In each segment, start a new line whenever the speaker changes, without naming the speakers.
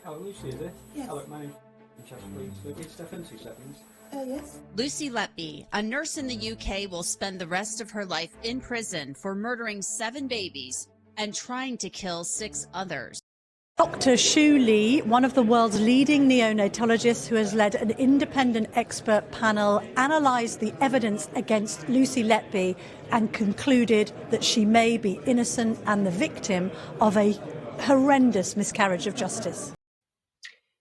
Oh, Lucy, is it?
Yes.
Hello, my name's please. So can you step in 2 seconds?
Yes.
Lucy Letby, a nurse in the UK, will spend the rest of her life in prison for murdering 7 babies and trying to kill 6 others.
Dr. Shu Lee, one of the world's leading neonatologists who has led an independent expert panel, analysed the evidence against Lucy Letby and concluded that she may be innocent and the victim of a horrendous miscarriage of justice.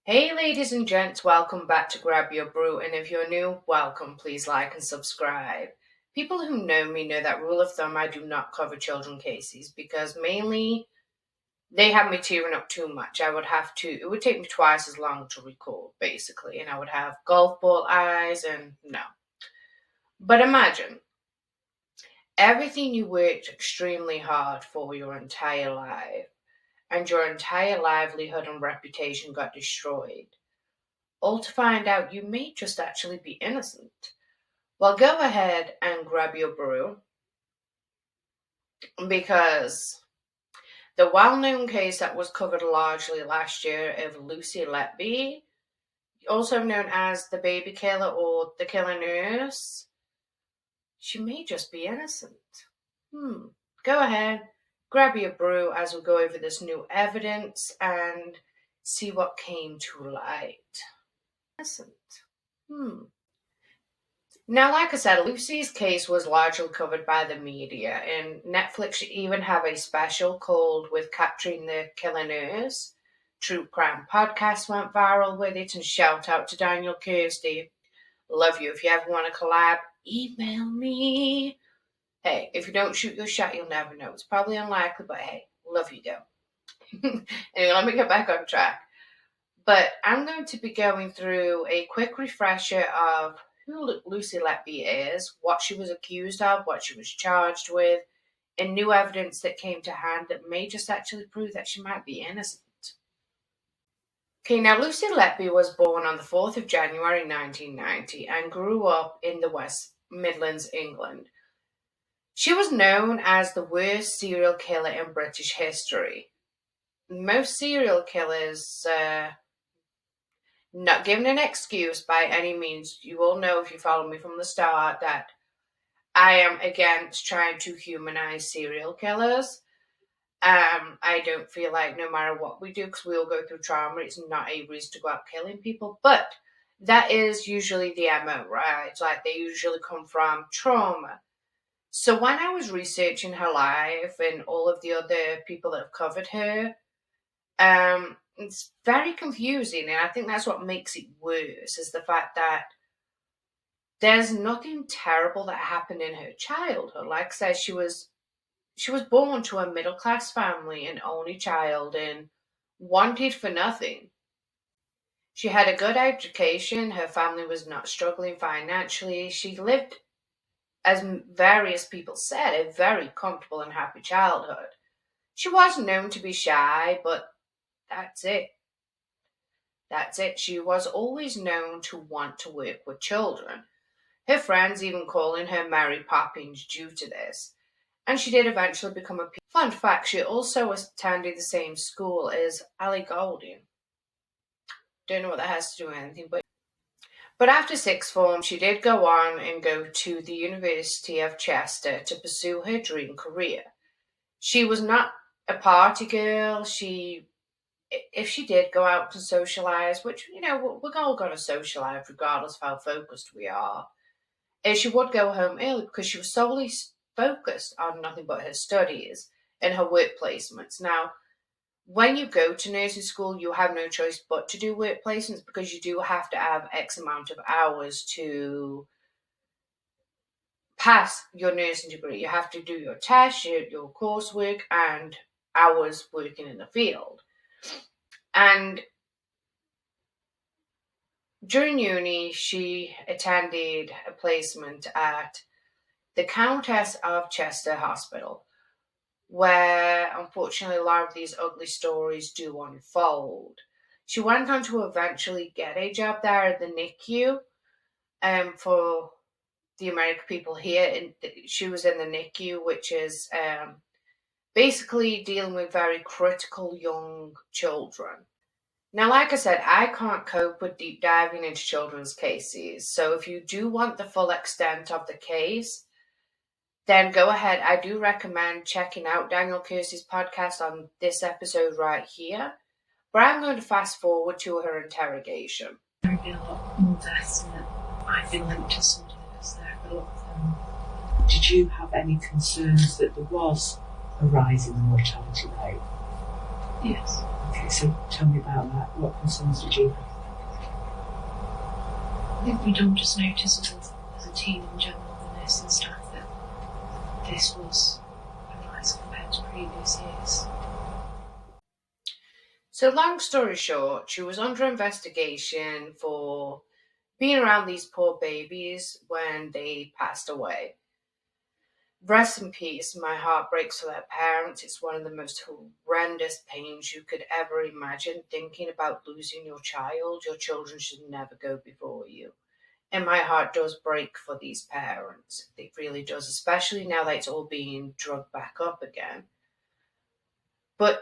Hey ladies and gents, welcome back to Grab Your Brew, and if you're new, welcome. Please like and subscribe. People who know me know that rule of thumb, I do not cover children cases because mainly they have me tearing up too much. It would take me twice as long to record, basically, and I would have golf ball eyes and no. But imagine everything you worked extremely hard for your entire life and your entire livelihood and reputation got destroyed, all to find out you may just actually be innocent. Well, go ahead and grab your brew, because the well-known case that was covered largely last year of Lucy Letby, also known as the baby killer or the killer nurse, she may just be innocent. Go ahead, grab your brew as we go over this new evidence and see what came to light. Innocent. Now, like I said, Lucy's case was largely covered by the media, and Netflix even have a special called With Capturing the Killer Nurse. True crime podcast went viral with it, and shout out to Daniel Kirsty. Love you. If you ever want to collab, email me. Hey, if you don't shoot your shot, you'll never know. It's probably unlikely, but hey, love you, though. Anyway, let me get back on track. But I'm going to be going through a quick refresher of who Lucy Letby is, what she was accused of, what she was charged with, and new evidence that came to hand that may just actually prove that she might be innocent. Okay, now Lucy Letby was born on the 4th of January 1990 and grew up in the West Midlands, England. She was known as the worst serial killer in British history. Most serial killers, not giving an excuse by any means. You all know, if you follow me from the start, that I am against trying to humanize serial killers. I don't feel like no matter what we do, because we all go through trauma, it's not a reason to go out killing people. But that is usually the MO, right? It's like they usually come from trauma. So when I was researching her life and all of the other people that have covered her, it's very confusing, and I think that's what makes it worse, is the fact that there's nothing terrible that happened in her childhood. Like I said, she was born to a middle-class family, an only child, and wanted for nothing. She had a good education. Her family was not struggling financially. She lived, as various people said, a very comfortable and happy childhood. She was known to be shy, but that's it. That's it. She was always known to want to work with children. Her friends even calling her Mary Poppins due to this. And she did eventually become a... Fun fact, she also attended the same school as Ali Golding. Don't know what that has to do with anything, but after sixth form, she did go on and go to the University of Chester to pursue her dream career. She was not a party girl. If she did go out to socialize, which, we're all going to socialize regardless of how focused we are, and she would go home early because she was solely focused on nothing but her studies and her work placements. Now, when you go to nursing school, you have no choice but to do work placements, because you do have to have X amount of hours to pass your nursing degree. You have to do your tests, your coursework, and hours working in the field. And during uni, she attended a placement at the Countess of Chester Hospital, where unfortunately a lot of these ugly stories do unfold. She went on to eventually get a job there at the NICU, for the American people here. And she was in the NICU, which is basically dealing with very critical young children. Now, like I said, I can't cope with deep diving into children's cases. So if you do want the full extent of the case, then go ahead. I do recommend checking out Daniel Kersey's podcast on this episode right here. But I'm going to fast forward to her interrogation.
There have been a lot more deaths that I've been linked to sometimes. There have been a lot of them. Did you have any concerns that there was a rise in the mortality rate? Yes. Okay, so tell me about that. What concerns did you have? I think we'd all just noticed as a team in general, the nursing staff, that this was a rise compared to previous years.
So long story short, she was under investigation for being around these poor babies when they passed away. Rest in peace. My heart breaks for their parents. It's one of the most horrendous pains you could ever imagine, thinking about losing your child. Your children should never go before you. And my heart does break for these parents. It really does, especially now that it's all being drugged back up again. But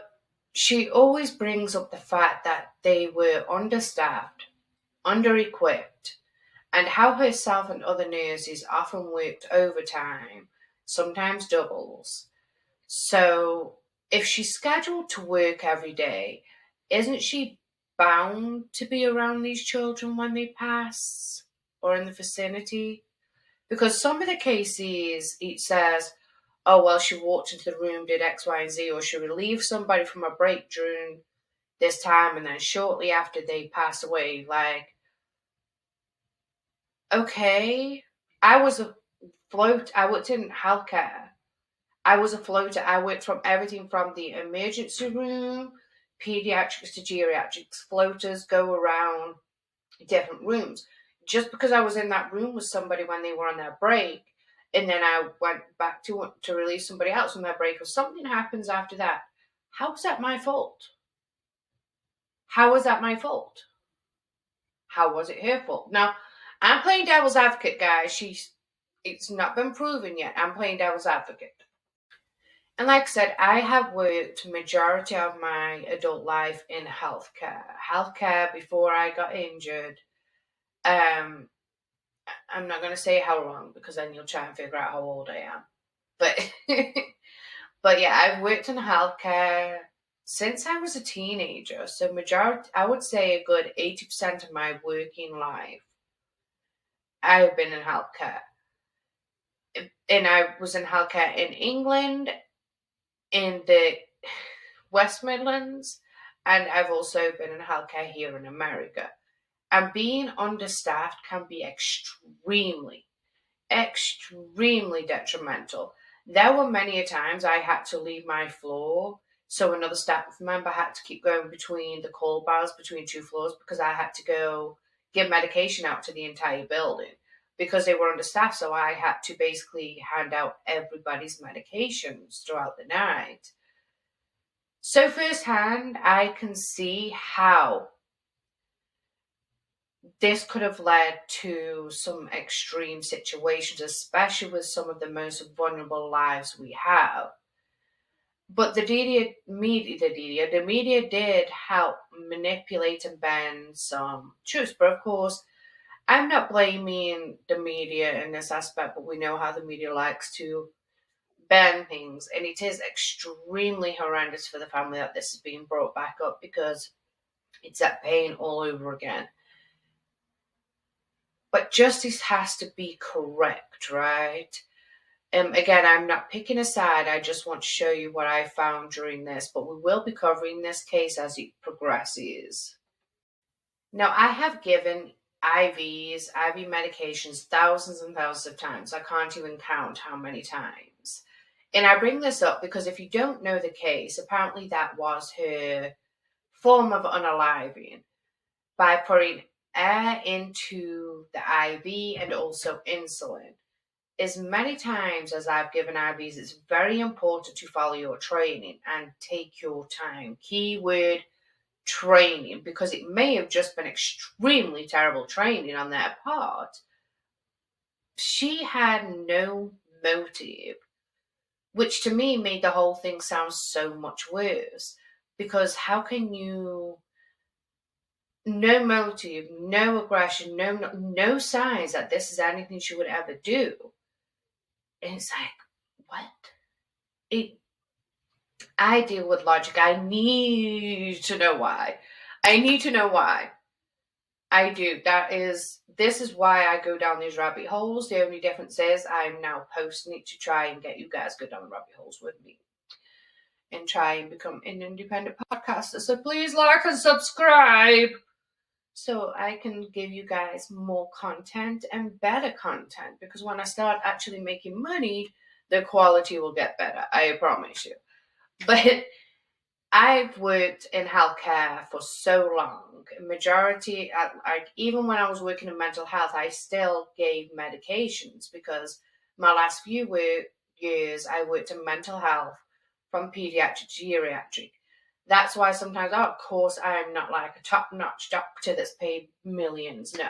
she always brings up the fact that they were understaffed, under-equipped, and how herself and other nurses often worked overtime, sometimes doubles. So if she's scheduled to work every day, isn't she bound to be around these children when they pass or in the vicinity? Because some of the cases, it says, oh, well, she walked into the room, did X, Y, and Z, or she relieved somebody from a break during this time, and then shortly after they pass away. Like, okay, I worked in healthcare. I was a floater. I worked from everything from the emergency room, pediatrics to geriatrics. Floaters go around different rooms. Just because I was in that room with somebody when they were on their break, and then I went back to relieve somebody else on their break, or something happens after that, how is that my fault? How was that my fault? How was it her fault? Now, I'm playing devil's advocate, guys. It's not been proven yet. I'm playing devil's advocate. And like I said, I have worked majority of my adult life in healthcare. Healthcare before I got injured. I'm not going to say how long, because then you'll try and figure out how old I am. But but yeah, I've worked in healthcare since I was a teenager. So I would say a good 80% of my working life, I've been in healthcare. And I was in healthcare in England, in the West Midlands, and I've also been in healthcare here in America. And being understaffed can be extremely detrimental. There were many a times I had to leave my floor, so another staff member had to keep going between the call bars between two floors, because I had to go give medication out to the entire building because they were understaffed. So I had to basically hand out everybody's medications throughout the night. So firsthand, I can see how this could have led to some extreme situations, especially with some of the most vulnerable lives we have. But the media did help manipulate and bend some truths. But of course, I'm not blaming the media in this aspect, but we know how the media likes to bend things. And it is extremely horrendous for the family that this is being brought back up, because it's that pain all over again. But justice has to be correct, right? Again, I'm not picking a side. I just want to show you what I found during this. But we will be covering this case as it progresses. Now, I have given IV medications thousands and thousands of times. I can't even count how many times. And I bring this up because if you don't know the case, apparently that was her form of unaliving, by putting air into the IV and also insulin. As many times as I've given IVs, it's very important to follow your training and take your time. Keyword training, because it may have just been extremely terrible training on their part. She had no motive, which to me made the whole thing sound so much worse. Because how can you no motive, no aggression, no signs that this is anything she would ever do. And it's like, what? I deal with logic. I need to know why. I need to know why. I do. This is why I go down these rabbit holes. The only difference is I'm now posting it to try and get you guys go down the rabbit holes with me and try and become an independent podcaster. So please like and subscribe so I can give you guys more content and better content, because when I start actually making money, the quality will get better. I promise you. But I've worked in healthcare for so long. Majority, like even when I was working in mental health, I still gave medications because my last few years I worked in mental health from pediatric to geriatric. That's why sometimes, of course, I'm not like a top-notch doctor that's paid millions, no.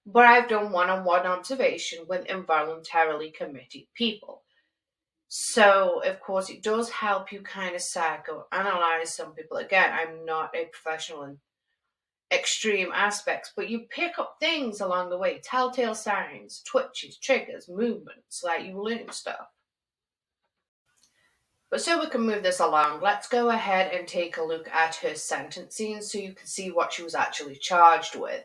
But I've done one-on-one observation with involuntarily committed people. So, of course, it does help you kind of psychoanalyze some people. Again, I'm not a professional in extreme aspects, but you pick up things along the way, telltale signs, twitches, triggers, movements, like you learn stuff. But so we can move this along, let's go ahead and take a look at her sentencing so you can see what she was actually charged with.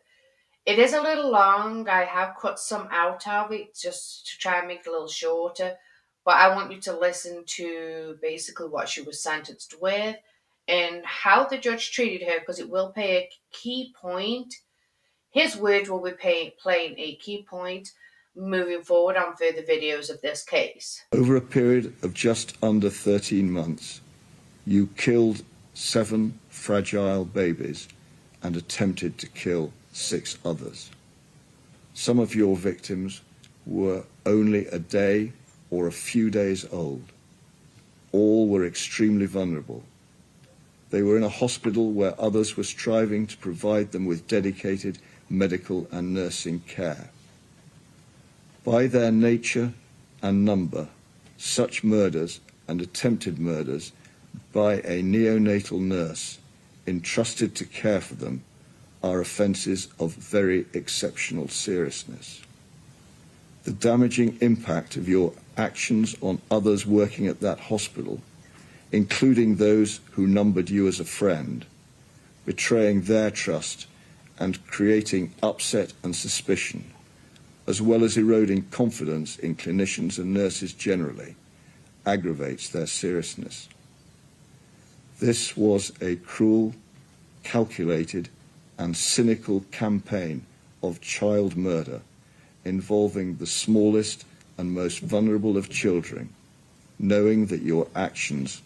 It is a little long. I have cut some out of it just to try and make it a little shorter. But I want you to listen to basically what she was sentenced with and how the judge treated her, because it will play a key point. His words will be playing a key point moving forward on further videos of this case.
Over a period of just under 13 months, you killed 7 fragile babies and attempted to kill 6 others. Some of your victims were only a day or a few days old. All were extremely vulnerable. They were in a hospital where others were striving to provide them with dedicated medical and nursing care. By their nature and number, such murders and attempted murders by a neonatal nurse entrusted to care for them are offences of very exceptional seriousness. The damaging impact of your actions on others working at that hospital, including those who numbered you as a friend, betraying their trust and creating upset and suspicion, as well as eroding confidence in clinicians and nurses generally, aggravates their seriousness. This was a cruel, calculated, and cynical campaign of child murder involving the smallest and most vulnerable of children, knowing that your actions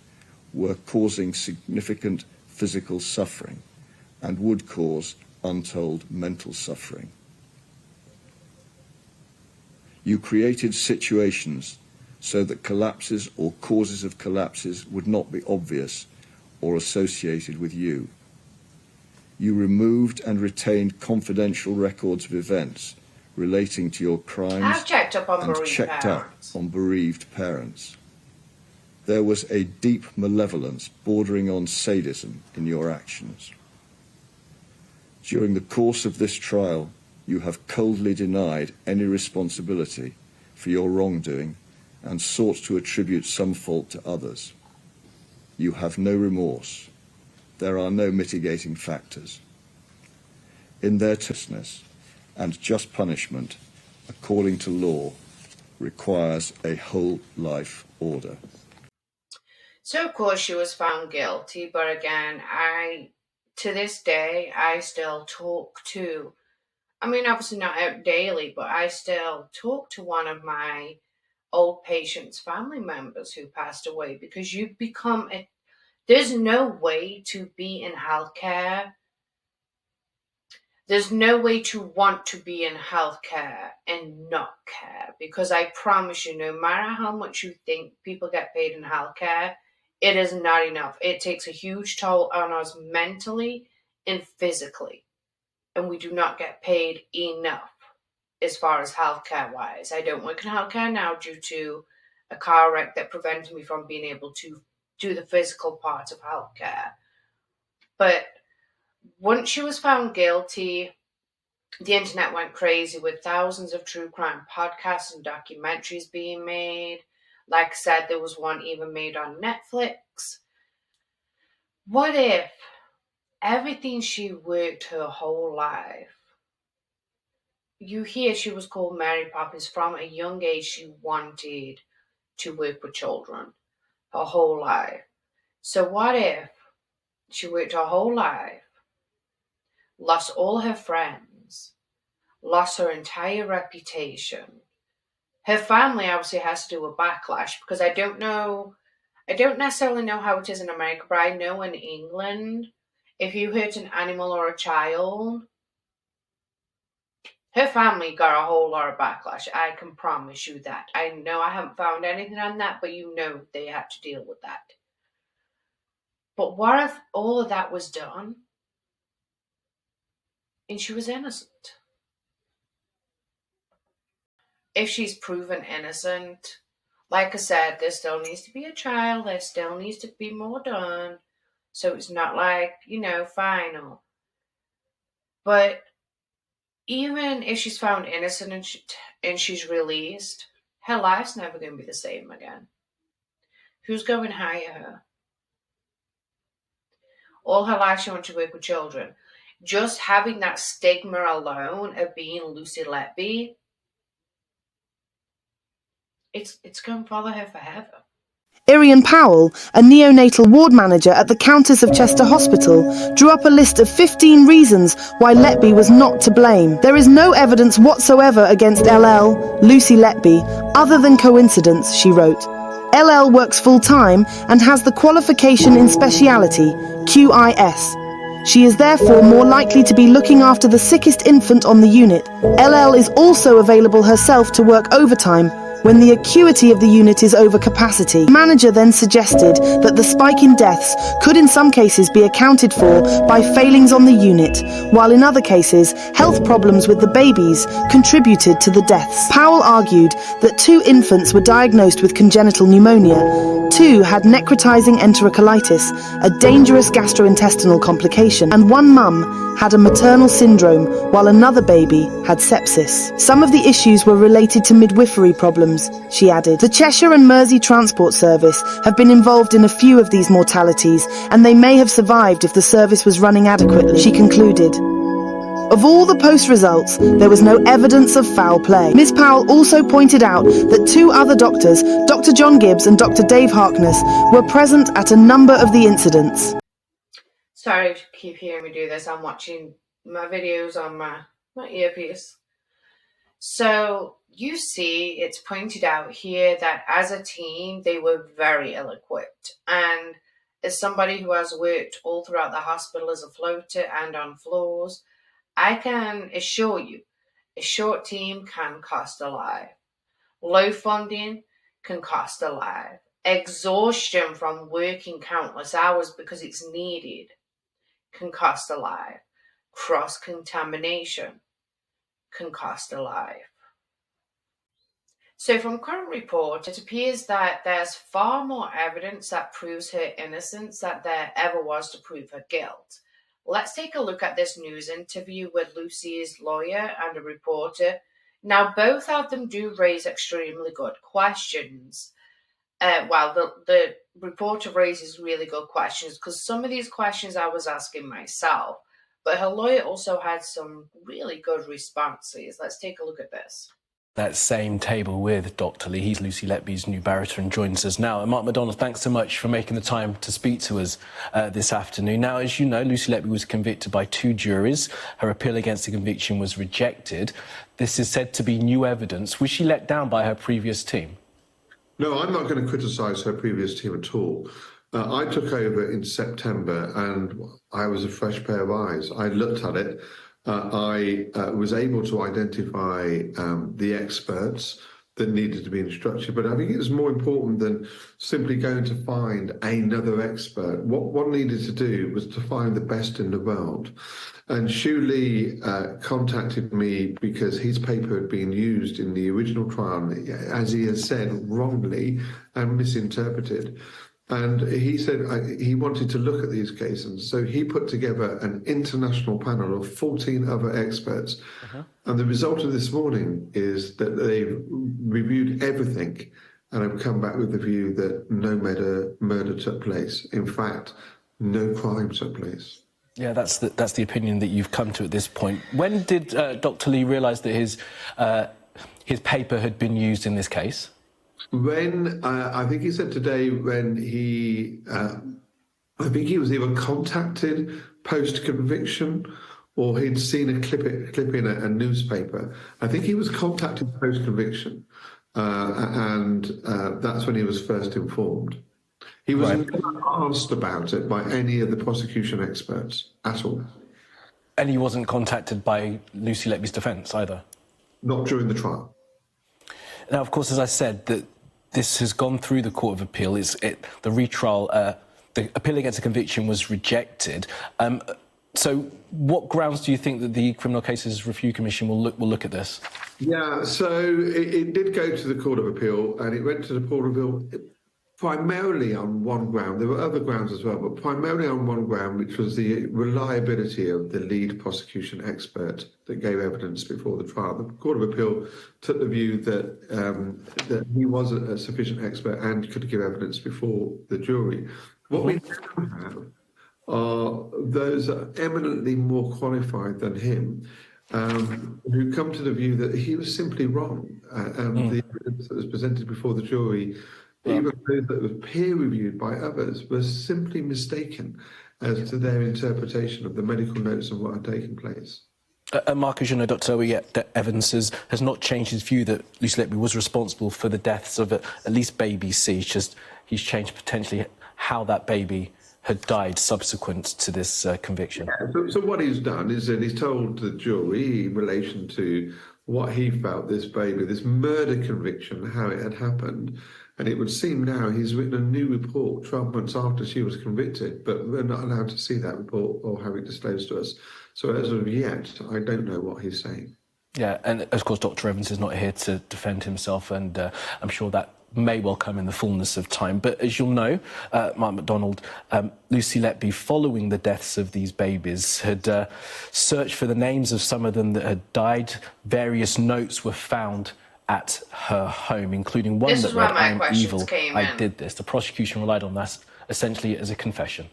were causing significant physical suffering and would cause untold mental suffering. You created situations so that collapses or causes of collapses would not be obvious or associated with you. You removed and retained confidential records of events relating to your crimes
I've checked up on
and
bereaved
checked
parents.
up on bereaved parents. There was a deep malevolence bordering on sadism in your actions. During the course of this trial, you have coldly denied any responsibility for your wrongdoing and sought to attribute some fault to others. You have no remorse. There are no mitigating factors. In their justness and just punishment, according to law, requires a whole life order.
So, of course, she was found guilty, but again, to this day, I still talk to, obviously not out daily, but I still talk to one of my old patients' family members who passed away, because you become there's no way to be in healthcare. There's no way to want to be in healthcare and not care, because I promise you, no matter how much you think people get paid in healthcare, it is not enough. It takes a huge toll on us mentally and physically, and we do not get paid enough as far as healthcare wise. I don't work in healthcare now due to a car wreck that prevented me from being able to do the physical part of healthcare. But Once she was found guilty, the internet went crazy with thousands of true crime podcasts and documentaries being made. Like I said, there was one even made on Netflix. What if everything she worked her whole life? You hear she was called Mary Poppins. From a young age, she wanted to work with children her whole life. So what if she worked her whole life, lost all her friends, lost her entire reputation? Her family obviously has to do a backlash, because I don't necessarily know how it is in America, but I know in England, if you hurt an animal or a child, her family got a whole lot of backlash. I can promise you that. I know I haven't found anything on that, but you know they had to deal with that. But what if all of that was done and she was innocent? If she's proven innocent, like I said, there still needs to be a trial. There still needs to be more done. So it's not like, final. But even if she's found innocent and she's released, her life's never going to be the same again. Who's going to hire her? All her life she wanted to work with children. Just having that stigma alone of being Lucy Letby, it's going to follow her forever.
Irian Powell, a neonatal ward manager at the Countess of Chester Hospital, drew up a list of 15 reasons why Letby was not to blame. There is no evidence whatsoever against LL, Lucy Letby, other than coincidence, she wrote. LL works full-time and has the qualification in speciality, QIS. She is therefore more likely to be looking after the sickest infant on the unit. LL is also available herself to work overtime when the acuity of the unit is over capacity. The manager then suggested that the spike in deaths could in some cases be accounted for by failings on the unit, while in other cases, health problems with the babies contributed to the deaths. Powell argued that 2 infants were diagnosed with congenital pneumonia, 2 had necrotizing enterocolitis, a dangerous gastrointestinal complication, and 1 mum had a maternal syndrome, while another baby had sepsis. Some of the issues were related to midwifery problems, she added. The Cheshire and Mersey Transport Service have been involved in a few of these mortalities, and they may have survived if the service was running adequately, she concluded. Of all the post results, there was no evidence of foul play. Ms. Powell also pointed out that 2 other doctors, Dr. John Gibbs and Dr. Dave Harkness, were present at a number of the incidents.
Sorry if you keep hearing me do this. I'm watching my videos on my earpiece. So you see, it's pointed out here that as a team, they were very ill-equipped. And as somebody who has worked all throughout the hospital as a floater and on floors, I can assure you, a short team can cost a life. Low funding can cost a life. Exhaustion from working countless hours because it's needed can cost a life. Cross-contamination can cost a life. So from current report, it appears that there's far more evidence that proves her innocence than there ever was to prove her guilt. Let's take a look at this news interview with Lucy's lawyer and a reporter. Now, both of them do raise extremely good questions. The reporter raises really good questions, because some of these questions I was asking myself, but her lawyer also had some really good responses. Let's take a look at this.
That same table with Dr. Lee. He's Lucy Letby's new barrister and joins us now. And Mark McDonald, thanks so much for making the time to speak to us this afternoon. Now, as you know, Lucy Letby was convicted by 2 juries. Her appeal against the conviction was rejected. This is said to be new evidence. Was she let down by her previous team?
No, I'm not going to criticise her previous team at all. I took over in September and I was a fresh pair of eyes. I looked at it. I was able to identify the experts that needed to be instructed, but I think it was more important than simply going to find another expert. What one needed to do was to find the best in the world. And Shu Lee contacted me because his paper had been used in the original trial, as he has said, wrongly and misinterpreted. And he said he wanted to look at these cases. So he put together an international panel of 14 other experts. And the result of this morning is that they've reviewed everything and have come back with the view that no murder took place. In fact, no crime took place.
Yeah, that's the opinion that you've come to at this point. When did Dr. Lee realise that his paper had been used in this case?
When I think he said today, when I think he was either contacted post-conviction or he'd seen a clip in a newspaper. I think he was contacted post-conviction, and that's when he was first informed. He was never asked about it by any of the prosecution experts at all.
And he wasn't contacted by Lucy Letby's defence either?
Not during the trial.
Now, of course, as I said, that this has gone through the Court of Appeal. The retrial, the appeal against the conviction was rejected. So what grounds do you think that the Criminal Cases Review Commission will look at this?
Yeah, so it did go to the Court of Appeal, and it went to the Court of Appeal primarily on one ground. There were other grounds as well, but primarily on one ground, which was the reliability of the lead prosecution expert that gave evidence before the trial. The Court of Appeal took the view that that he was a sufficient expert and could give evidence before the jury. What we now have are those that are eminently more qualified than him, who come to the view that he was simply wrong, and the evidence that was presented before the jury, even those that were peer-reviewed by others, were simply mistaken as to their interpretation of the medical notes and what had taken place.
Mark, as you know, Dr. Evans has not changed his view that Lucy Letby was responsible for the deaths of at least baby C. He's changed potentially how that baby had died subsequent to this conviction.
Yeah, so what he's done is that he's told the jury in relation to what he felt this murder conviction, how it had happened. And it would seem now he's written a new report 12 months after she was convicted, but we're not allowed to see that report or have it disclosed to us. So as of yet, I don't know what he's saying.
Yeah, and of course, Dr. Evans is not here to defend himself, and I'm sure that may well come in the fullness of time. But as you'll know, Mark MacDonald, Lucy Letby, following the deaths of these babies, had searched for the names of some of them that had died. Various notes were found at her home, including one that read, "I am evil, I did this." The prosecution relied on that essentially as a confession.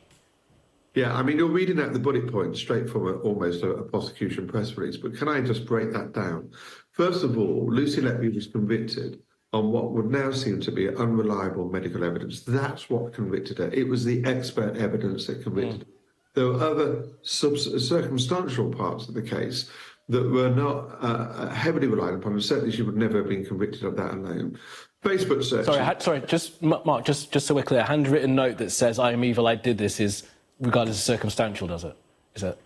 Yeah, I mean, you're reading out the bullet points straight from almost a prosecution press release, but can I just break that down? First of all, Lucy Letby was convicted on what would now seem to be unreliable medical evidence. That's what convicted her. It was the expert evidence that convicted her. There were other circumstantial parts of the case that were not heavily relied upon, and certainly she would never have been convicted of that alone. Facebook search.
Sorry, just Mark, just so we're clear, a handwritten note that says "I am evil, I did this" is regarded as circumstantial, does it? Is it?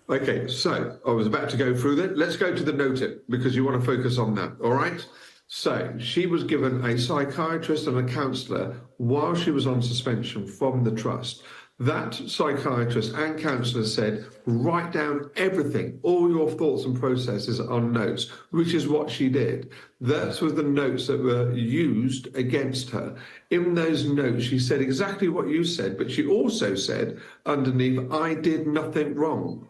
Okay, so I was about to go through that. Let's go to the note because you want to focus on that. All right. So she was given a psychiatrist and a counsellor while she was on suspension from the trust. That psychiatrist and counsellor said, write down everything, all your thoughts and processes on notes, which is what she did. Those were the notes that were used against her. In those notes, she said exactly what you said, but she also said underneath, "I did nothing wrong."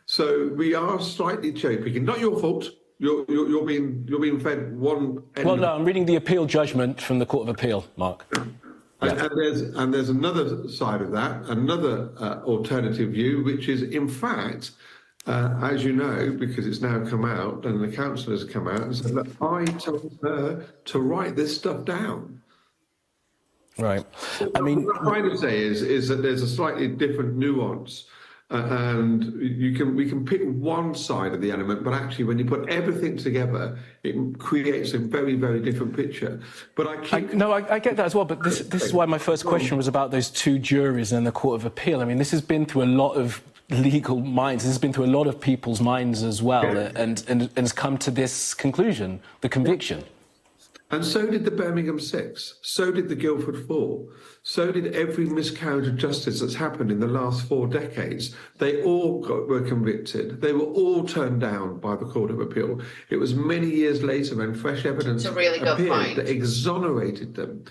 So we are slightly cherry picking. Not your fault. You're being fed one.
Well, no, I'm reading the appeal judgment from the Court of Appeal, Mark.
Yeah. And there's another side of that, another alternative view, which is, in fact, as you know, because it's now come out and the counsellor's come out and said, look, I told her to write this stuff down.
Right. I mean,
what I'm trying to say is that there's a slightly different nuance. And we can pick one side of the element, but actually when you put everything together, it creates a very, very different picture. But I
get that as well, but this is why my first question was about those two juries in the Court of Appeal. I mean, this has been through a lot of legal minds, this has been through a lot of people's minds as well, and has come to this conclusion, the conviction.
And so did the Birmingham Six, so did the Guildford Four, so did every miscarriage of justice that's happened in the last 4 decades. They all were convicted. They were all turned down by the Court of Appeal. It was many years later when fresh evidence appeared that exonerated them.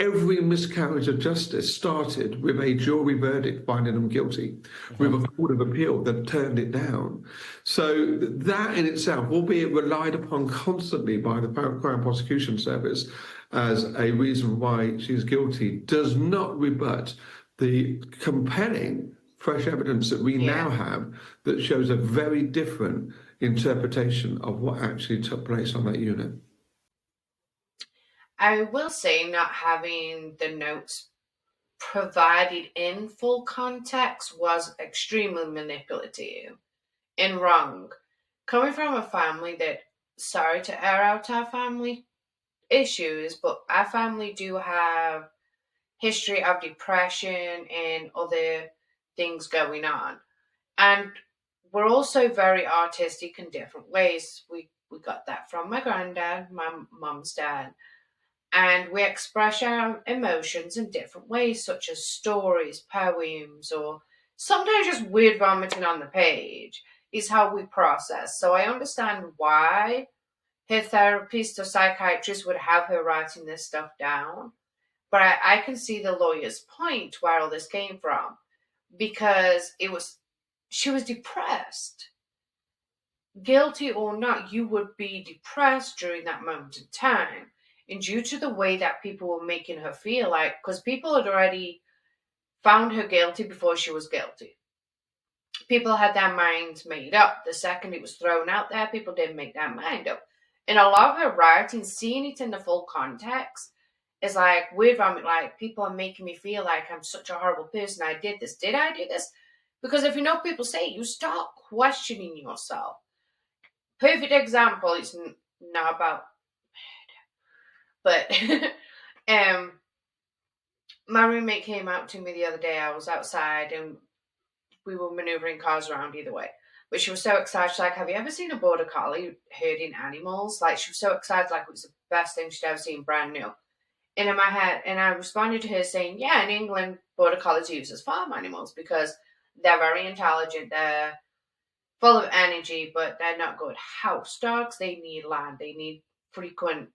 Every miscarriage of justice started with a jury verdict finding them guilty, with a court of appeal that turned it down. So that in itself, albeit relied upon constantly by the Crown Prosecution Service as a reason why she's guilty, does not rebut the compelling fresh evidence that we now have that shows a very different interpretation of what actually took place on that unit.
I will say not having the notes provided in full context was extremely manipulative and wrong. Coming from a family that, sorry to air out our family issues, but our family do have history of depression and other things going on. And we're also very artistic in different ways. We got that from my granddad, my mum's dad. And we express our emotions in different ways, such as stories, poems, or sometimes just weird vomiting on the page is how we process. So I understand why her therapist or psychiatrist would have her writing this stuff down. But I can see the lawyer's point where all this came from, because she was depressed. Guilty or not, you would be depressed during that moment in time. And due to the way that people were making her feel, like, because people had already found her guilty before she was guilty. People had their minds made up. The second it was thrown out there, people didn't make their mind up. And a lot of her writing, seeing it in the full context, is like weird vomit, like people are making me feel like I'm such a horrible person. I did this. Did I do this? Because if you know people say, you start questioning yourself. Perfect example, it's not about but my roommate came out to me the other day. I was outside and we were maneuvering cars around either way. But she was so excited. She's like, have you ever seen a border collie herding animals? Like, she was so excited, like it was the best thing she'd ever seen, brand new. And in my head, and I responded to her saying, yeah, in England, border collies are used as farm animals because they're very intelligent. They're full of energy, but they're not good house dogs. They need land. They need frequent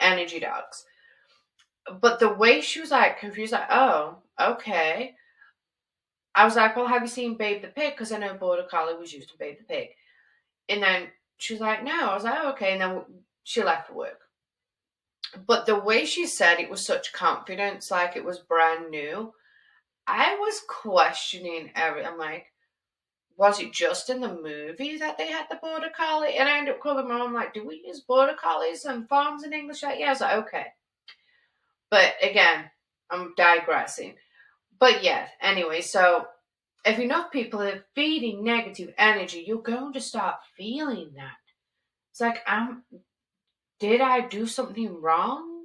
energy dogs. But the way she was like confused, like, oh, okay. I was like, well, have you seen Babe the Pig? Because I know border collie was used to Babe the Pig. And then she was like, no. I was like, oh, okay. And then she left for work. But the way she said it was such confidence, like it was brand new. I was questioning everything. I'm like, was it just in the movie that they had the border collie? And I ended up calling my mom, like, do we use border collies and farms in English? Like, yeah, I was like, okay. But again, I'm digressing. But yeah, anyway, so if enough people are feeding negative energy, you're going to start feeling that. It's like, did I do something wrong?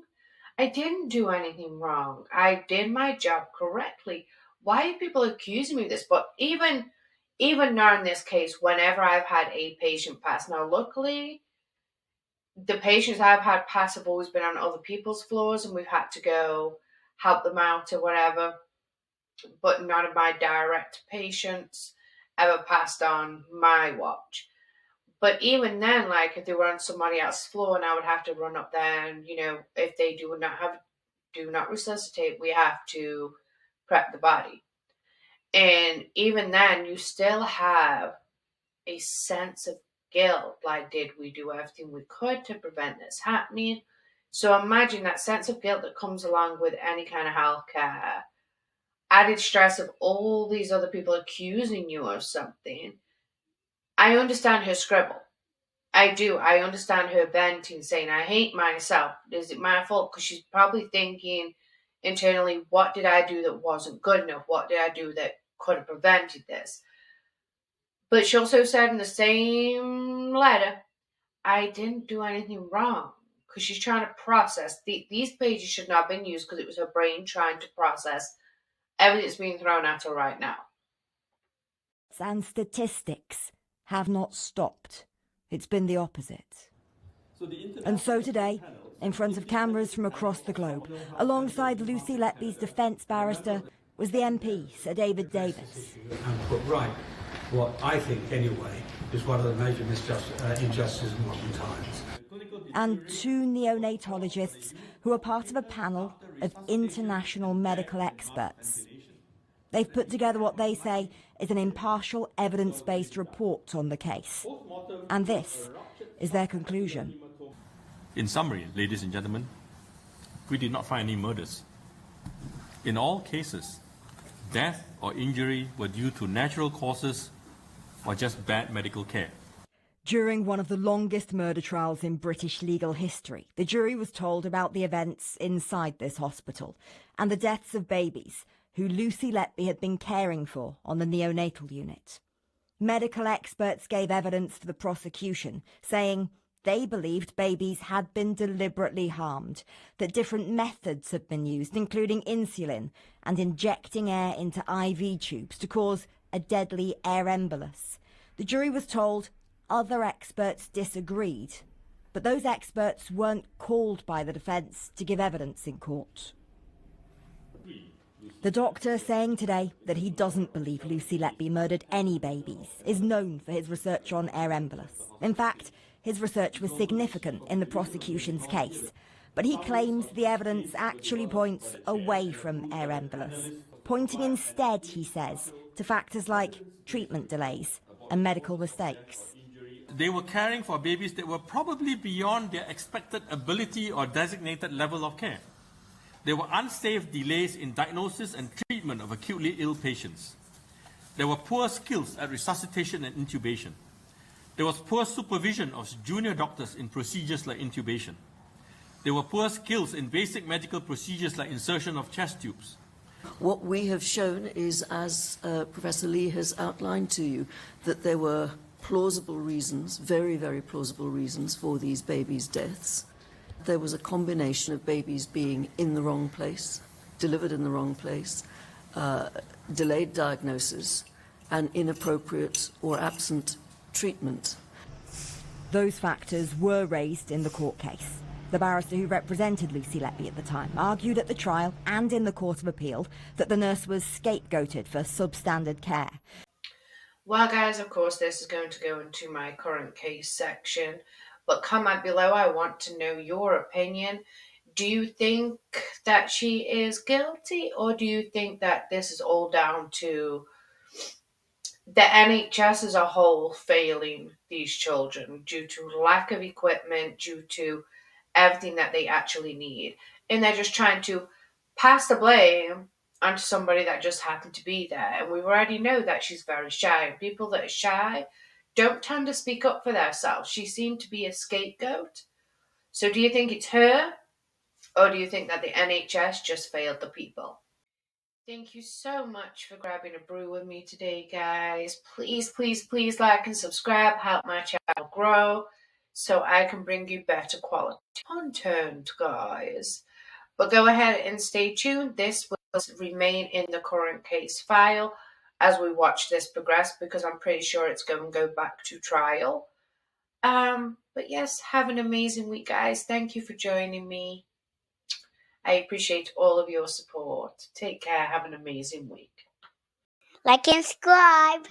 I didn't do anything wrong. I did my job correctly. Why are people accusing me of this? But even now in this case, whenever I've had a patient pass, now luckily, the patients I've had pass have always been on other people's floors and we've had to go help them out or whatever. But none of my direct patients ever passed on my watch. But even then, like if they were on somebody else's floor and I would have to run up there and, if they do not resuscitate, we have to prep the body. And even then, you still have a sense of guilt. Like, did we do everything we could to prevent this happening? So imagine that sense of guilt that comes along with any kind of healthcare. Added stress of all these other people accusing you of something. I understand her scribble. I do. I understand her venting, saying, I hate myself. Is it my fault? Because she's probably thinking internally, what did I do that wasn't good enough? What did I do that could have prevented this? But she also said in the same letter, I didn't do anything wrong. Because she's trying to process. These pages should not have been used because it was her brain trying to process everything that's being thrown at her right now.
And statistics have not stopped. It's been the opposite. And so today, in front of cameras from across the globe, alongside Lucy Letby's defence barrister, was the MP, Sir David Davis.
And put right what I think, anyway, is one of the major injustices in modern times.
and 2 neonatologists who are part of a panel of international medical experts. They've put together what they say is an impartial, evidence-based report on the case. And this is their conclusion.
In summary, ladies and gentlemen, we did not find any murders. In all cases, death or injury were due to natural causes or just bad medical care.
During one of the longest murder trials in British legal history, the jury was told about the events inside this hospital and the deaths of babies who Lucy Letby had been caring for on the neonatal unit. Medical experts gave evidence for the prosecution, saying they believed babies had been deliberately harmed, that different methods had been used, including insulin and injecting air into IV tubes to cause a deadly air embolus. The jury was told other experts disagreed, but those experts weren't called by the defence to give evidence in court. The doctor saying today that he doesn't believe Lucy Letby murdered any babies is known for his research on air embolus. In fact, his research was significant in the prosecution's case, but he claims the evidence actually points away from air embolus, pointing instead, he says, to factors like treatment delays and medical mistakes.
They were caring for babies that were probably beyond their expected ability or designated level of care. There were unsafe delays in diagnosis and treatment of acutely ill patients. There were poor skills at resuscitation and intubation. There was poor supervision of junior doctors in procedures like intubation. There were poor skills in basic medical procedures like insertion of chest tubes.
What we have shown is, as Professor Lee has outlined to you, that there were plausible reasons, very, very plausible reasons for these babies' deaths. There was a combination of babies being in the wrong place, delivered in the wrong place, delayed diagnosis, and inappropriate or absent treatment.
Those factors were raised in the court case. The barrister who represented Lucy Letby at the time argued at the trial and in the Court of Appeal that the nurse was scapegoated for substandard care.
Well, guys, of course, this is going to go into my current case section, but comment below. I want to know your opinion. Do you think that she is guilty, or do you think that this is all down to the NHS as a whole failing these children due to lack of equipment, due to everything that they actually need, and they're just trying to pass the blame onto somebody that just happened to be there? And we already know that she's very shy. People that are shy don't tend to speak up for themselves. She seemed to be a scapegoat. So do you think it's her, or do you think that the NHS just failed the people? Thank you so much for grabbing a brew with me today, guys. Please, please, please like and subscribe. Help my channel grow so I can bring you better quality content, guys. But go ahead and stay tuned. This will remain in the current case file as we watch this progress, because I'm pretty sure it's going to go back to trial. But yes, have an amazing week, guys. Thank you for joining me. I appreciate all of your support. Take care. Have an amazing week.
Like and subscribe.